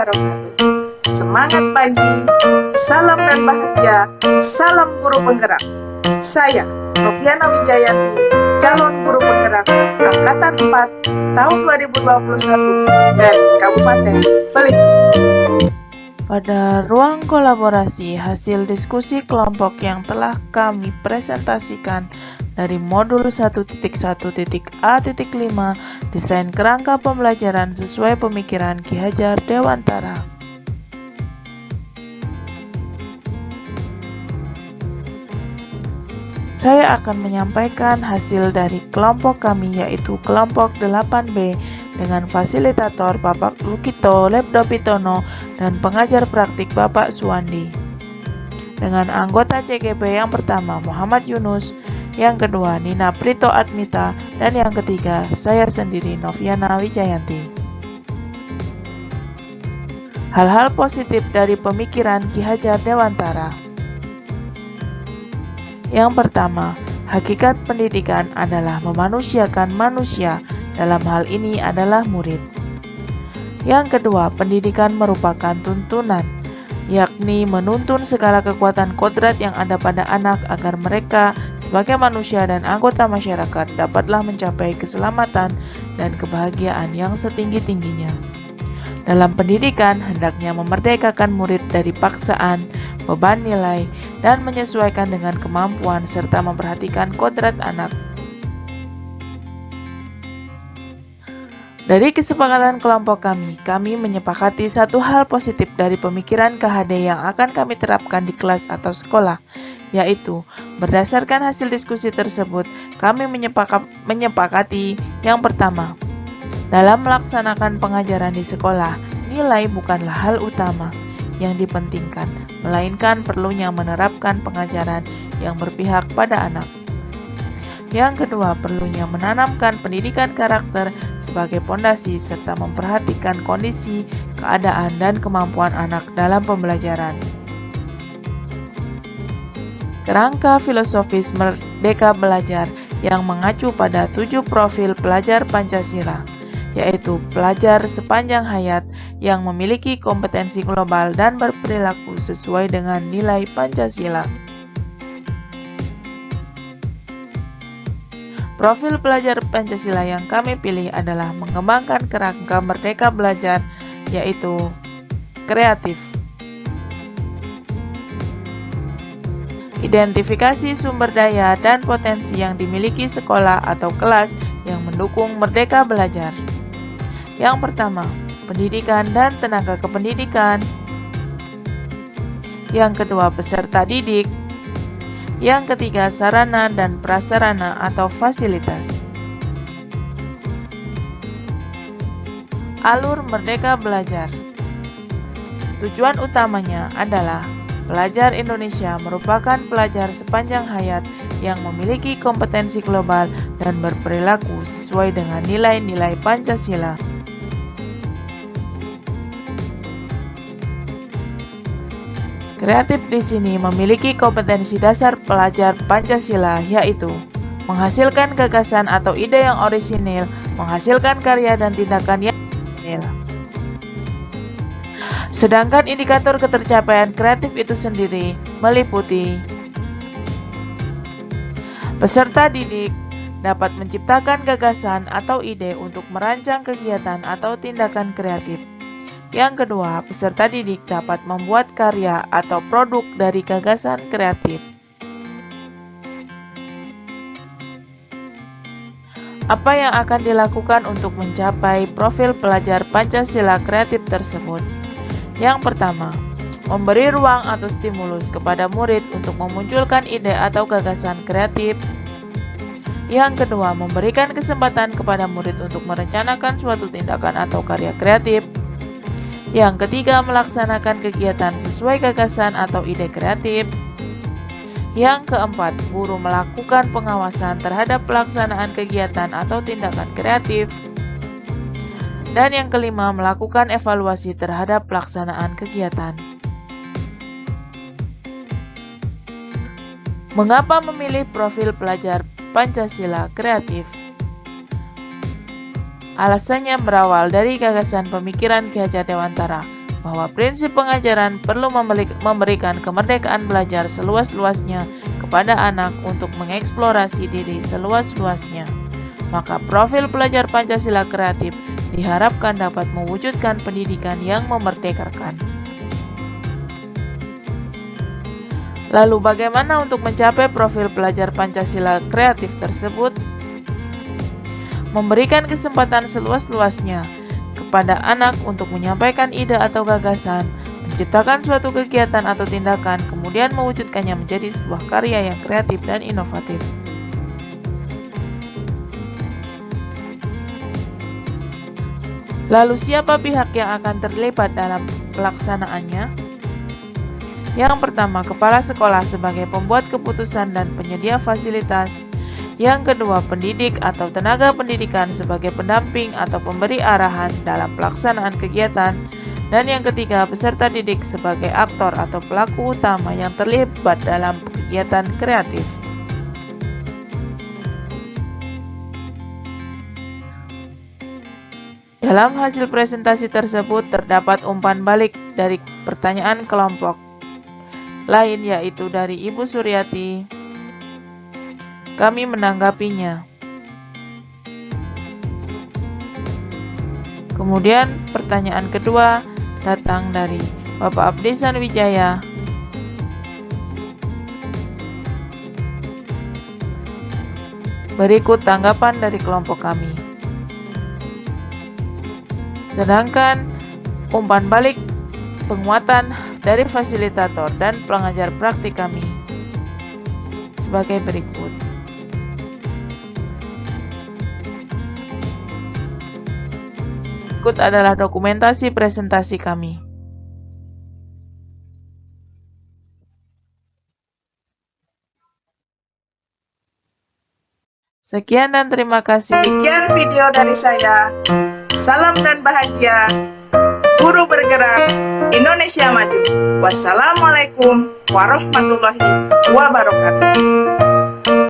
wabarakatuh. Semangat pagi, salam dan bahagia, salam guru penggerak. Saya, Noviana Wijayanti, calon guru penggerak Angkatan 4 tahun 2021 dari Kabupaten Peliti. Pada ruang kolaborasi, hasil diskusi kelompok yang telah kami presentasikan dari modul 1.1.A.5 desain kerangka pembelajaran sesuai pemikiran Ki Hajar Dewantara. Saya akan menyampaikan hasil dari kelompok kami, yaitu kelompok 8B dengan fasilitator Bapak Lukito Lebdopitono dan pengajar praktik Bapak Suwandi. Dengan anggota CGP yang pertama Muhammad Yunus, yang kedua Nina Prito Admita, dan yang ketiga saya sendiri Noviana Wijayanti. Hal-hal positif dari pemikiran Ki Hajar Dewantara. Yang pertama, hakikat pendidikan adalah memanusiakan manusia, dalam hal ini adalah murid. Yang kedua, pendidikan merupakan tuntunan, yakni menuntun segala kekuatan kodrat yang ada pada anak agar mereka sebagai manusia dan anggota masyarakat dapatlah mencapai keselamatan dan kebahagiaan yang setinggi-tingginya. Dalam pendidikan, hendaknya memerdekakan murid dari paksaan, beban nilai, dan menyesuaikan dengan kemampuan serta memperhatikan kodrat anak. Dari kesepakatan kelompok kami menyepakati satu hal positif dari pemikiran KHD yang akan kami terapkan di kelas atau sekolah, yaitu berdasarkan hasil diskusi tersebut, kami menyepakati yang pertama, dalam melaksanakan pengajaran di sekolah, nilai bukanlah hal utama yang dipentingkan, melainkan perlunya menerapkan pengajaran yang berpihak pada anak. Yang kedua, perlunya menanamkan pendidikan karakter sebagai pondasi serta memperhatikan kondisi, keadaan, dan kemampuan anak dalam pembelajaran. Kerangka filosofis Merdeka Belajar yang mengacu pada 7 profil pelajar Pancasila, yaitu pelajar sepanjang hayat yang memiliki kompetensi global dan berperilaku sesuai dengan nilai Pancasila. Profil pelajar Pancasila yang kami pilih adalah mengembangkan kerangka Merdeka Belajar, yaitu kreatif, identifikasi sumber daya dan potensi yang dimiliki sekolah atau kelas yang mendukung Merdeka Belajar. Yang pertama, pendidikan dan tenaga kependidikan. Yang kedua, peserta didik. Yang ketiga, sarana dan prasarana atau fasilitas. Alur Merdeka Belajar. Tujuan utamanya adalah pelajar Indonesia merupakan pelajar sepanjang hayat yang memiliki kompetensi global dan berperilaku sesuai dengan nilai-nilai Pancasila. Kreatif di sini memiliki kompetensi dasar pelajar Pancasila, yaitu menghasilkan gagasan atau ide yang orisinil, menghasilkan karya dan tindakan yang orisinil. Sedangkan indikator ketercapaian kreatif itu sendiri meliputi peserta didik dapat menciptakan gagasan atau ide untuk merancang kegiatan atau tindakan kreatif. Yang kedua, peserta didik dapat membuat karya atau produk dari gagasan kreatif. Apa yang akan dilakukan untuk mencapai profil pelajar Pancasila kreatif tersebut? Yang pertama, memberi ruang atau stimulus kepada murid untuk memunculkan ide atau gagasan kreatif. Yang kedua, memberikan kesempatan kepada murid untuk merencanakan suatu tindakan atau karya kreatif. Yang ketiga, melaksanakan kegiatan sesuai gagasan atau ide kreatif. Yang keempat, guru melakukan pengawasan terhadap pelaksanaan kegiatan atau tindakan kreatif. Dan yang kelima, melakukan evaluasi terhadap pelaksanaan kegiatan. Mengapa memilih profil pelajar Pancasila kreatif? Alasannya berawal dari gagasan pemikiran Ki Hajar Dewantara bahwa prinsip pengajaran perlu memberikan kemerdekaan belajar seluas-luasnya kepada anak untuk mengeksplorasi diri seluas-luasnya. Maka profil pelajar Pancasila kreatif diharapkan dapat mewujudkan pendidikan yang memerdekakan. Lalu bagaimana untuk mencapai profil pelajar Pancasila kreatif tersebut? Memberikan kesempatan seluas-luasnya kepada anak untuk menyampaikan ide atau gagasan, menciptakan suatu kegiatan atau tindakan, kemudian mewujudkannya menjadi sebuah karya yang kreatif dan inovatif. Lalu siapa pihak yang akan terlibat dalam pelaksanaannya? Yang pertama, kepala sekolah sebagai pembuat keputusan dan penyedia fasilitas. Yang kedua, pendidik atau tenaga pendidikan sebagai pendamping atau pemberi arahan dalam pelaksanaan kegiatan. Dan yang ketiga, peserta didik sebagai aktor atau pelaku utama yang terlibat dalam kegiatan kreatif. Dalam hasil presentasi tersebut terdapat umpan balik dari pertanyaan kelompok lain, yaitu dari Ibu Suryati. Kami menanggapinya. Kemudian pertanyaan kedua datang dari Bapak Abdisan Wijaya. Berikut tanggapan dari kelompok kami. Sedangkan umpan balik penguatan dari fasilitator dan pengajar praktik kami sebagai berikut. Berikut adalah dokumentasi presentasi kami. Sekian dan terima kasih. Sekian video dari saya. Salam dan bahagia. Guru bergerak, Indonesia maju. Wassalamualaikum warahmatullahi wabarakatuh.